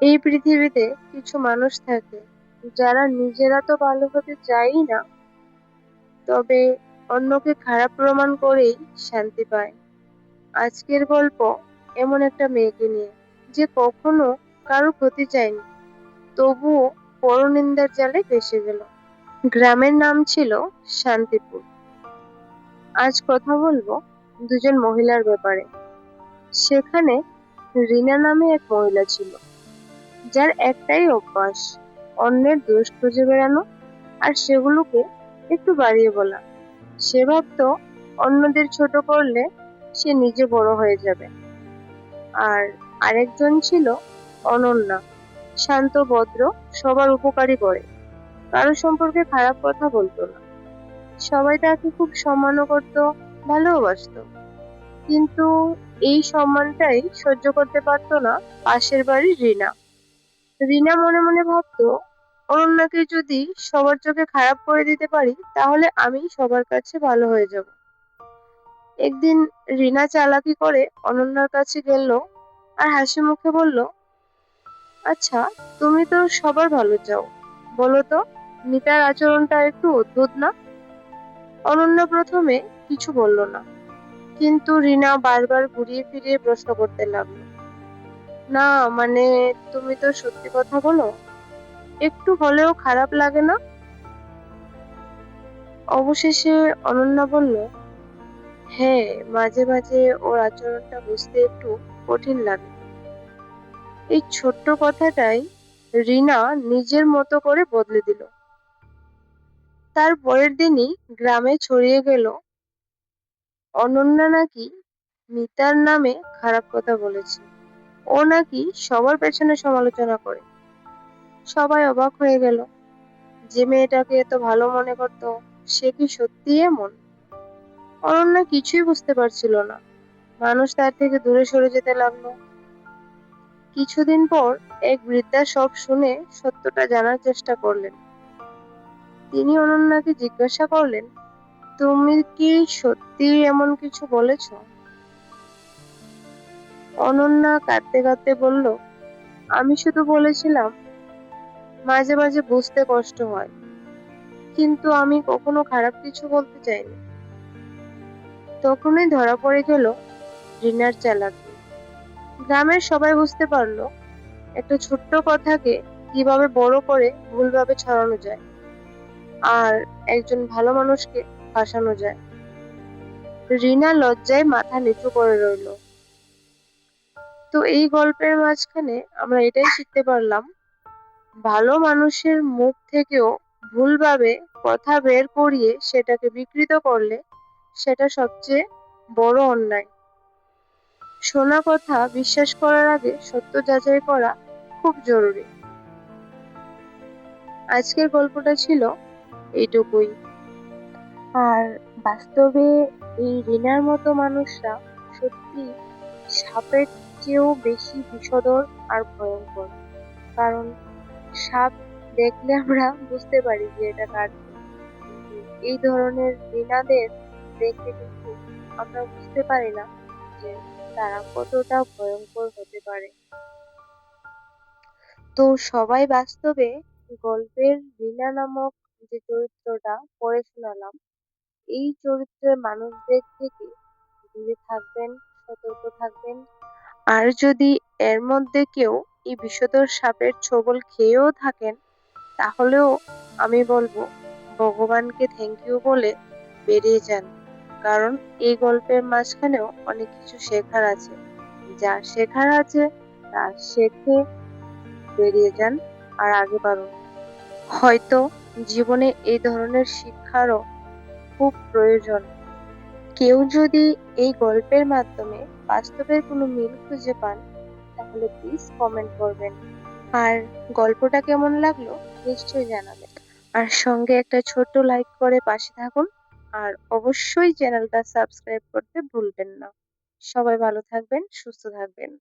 এই পৃথিবীতে কিছু মানুষ থাকে যারা নিজেরা তো ভালো হতে চায়ই না, তবে অন্যকে খারাপ প্রমাণ করেই শান্তি পায়। আজকের গল্প এমন একটা মেয়েকে নিয়ে, যে কখনো কারো ক্ষতি চায়নি, তবুও পরনিন্দার জালে ফেঁসে গেল। গ্রামের নাম ছিল শান্তিপুর। আজ কথা বলবো দুজন মহিলার ব্যাপারে। সেখানে রিনা নামে এক মহিলা ছিল, যার একটাই অভ্যাস, অন্যের দোষ খুঁজে বেড়ানো আর সেগুলোকে একটু বাড়িয়ে বলা। সে ভাবতো অন্যদের ছোট করলে সে নিজে বড় হয়ে যাবে। আর আরেকজন ছিল অনন্যা, শান্ত ভদ্র, সবার উপকারী করে, কারো সম্পর্কে খারাপ কথা বলতো না। সবাই তাকে খুব সম্মানও করতো, ভালোবাসতো। কিন্তু এই সম্মানটাই সহ্য করতে পারতো না পাশের বাড়ির রিনা। রিনা মনে মনে ভাবতো, অনন্যাকে যদি সবার চোখে খারাপ করে দিতে পারি, তাহলে আমি সবার কাছে ভালো হয়ে যাব। একদিন রিনা চালাকি করে অনন্যার কাছে গেল আর হাসি মুখে বলল, আচ্ছা, তুমি তো সবার ভালো চাও, বলো তো, মিতার আচরণটা একটু অদ্ভুত না? অনন্যা প্রথমে কিছু বলল না, কিন্তু রিনা বারবার ঘুরিয়ে ফিরিয়ে প্রশ্ন করতে লাগলো, না মানে, তুমি তো সত্যি কথা বলো, একটু হলেও খারাপ লাগে না? অবশেষে অনন্যা বলল, হ্যাঁ, মাঝে মাঝে ওর আচরণটা বুঝতে একটু কঠিন লাগে। এই ছোট্ট কথাটাই রিনা নিজের মতো করে বদলে দিল। তার পরের দিনই গ্রামে ছড়িয়ে গেল, অনন্যা নাকি মিতার নামে খারাপ কথা বলেছে, ও নাকি সবার পেছনে সমালোচনা করে। সবাই অবাক হয়ে গেল, যে মেয়েটাকে এত ভালো মনে করতো, সে কি সত্যি এমন? অনন্যা কিছুই বুঝতে পারছিল না। মানুষ তার থেকে দূরে সরে যেতে লাগলো। কিছুদিন পর এক বৃদ্ধা সব শুনে সত্যটা জানার চেষ্টা করলেন। তিনি অনন্যাকে জিজ্ঞাসা করলেন, তুমি কি সত্যি এমন কিছু বলেছ? অনন্যা কাঁদতে কাঁদতে বলল, আমি শুধু বলেছিলাম মাঝে মাঝে বুঝতে কষ্ট হয়, কিন্তু আমি কখনো খারাপ কিছু বলতে চাইনি। তখনই ধরা পড়ে গেল রিনার চালাকি। গ্রামের সবাই বুঝতে পারলো একটা ছোট্ট কথাকে কিভাবে বড় করে ভুলভাবে ছড়ানো যায়, আর একজন ভালো মানুষকে ফাঁসানো যায়। রিনা লজ্জায় মাথা নিচু করে রইল। তো এই গল্পের মাঝখানে আমরা এটাই শিখতে পারলাম, ভালো মানুষের মুখ থেকেও ভুলভাবে কথা বের করিয়ে সেটাকে বিকৃত করলে সেটা সবচেয়ে বড় অন্যায়। শোনা কথা বিশ্বাস করার আগে সত্য যাচাই করা খুব জরুরি। আজকের গল্পটা ছিল এইটুকুই। আর বাস্তবে এই রিনার মতো মানুষরা সত্যি সাপের চেয়েও বেশি বিষধর আর ভয়ঙ্কর। কারণ সাপ দেখলে আমরা বুঝতে পারি যে এটা কাটবে, কিন্তু এই ধরনের রিনাদের দেখলে কিন্তু আমরা বুঝতে পারি না যে তারা কতটা ভয়ঙ্কর হতে পারে। তো সবাই বাস্তবে গল্পের রিনা নামক যে চরিত্রটা পড়ে শোনালাম, এই চরিত্রের মানুষদের থেকে দূরে থাকবেন, সতর্ক থাকবেন। আর যদি এর মধ্যে কেউ এই বিষধর সাপের ছোবল খেয়েও থাকেন, তাহলেও আমি বলবো ভগবানকে থ্যাংক ইউ বলে বেরিয়ে যান। কারণ এই গল্পের মাঝখানেও অনেক কিছু শেখার আছে। যা শেখার আছে তা শেখে বেরিয়ে যান আর আগে বাড়ুন। হয়তো জীবনে এই ধরনের শিক্ষারও খুব প্রয়োজন। কেউ যদি এই গল্পের মাধ্যমে বাস্তবের কোনো মিল খুঁজে পান, তাহলে প্লিজ কমেন্ট করবেন। আর গল্পটা কেমন লাগলো নিশ্চয়ই জানাবেন। আর সঙ্গে একটা ছোট্ট লাইক করে পাশে থাকুন। আর অবশ্যই চ্যানেলটা সাবস্ক্রাইব করতে ভুলবেন না। সবাই ভালো থাকবেন, সুস্থ থাকবেন।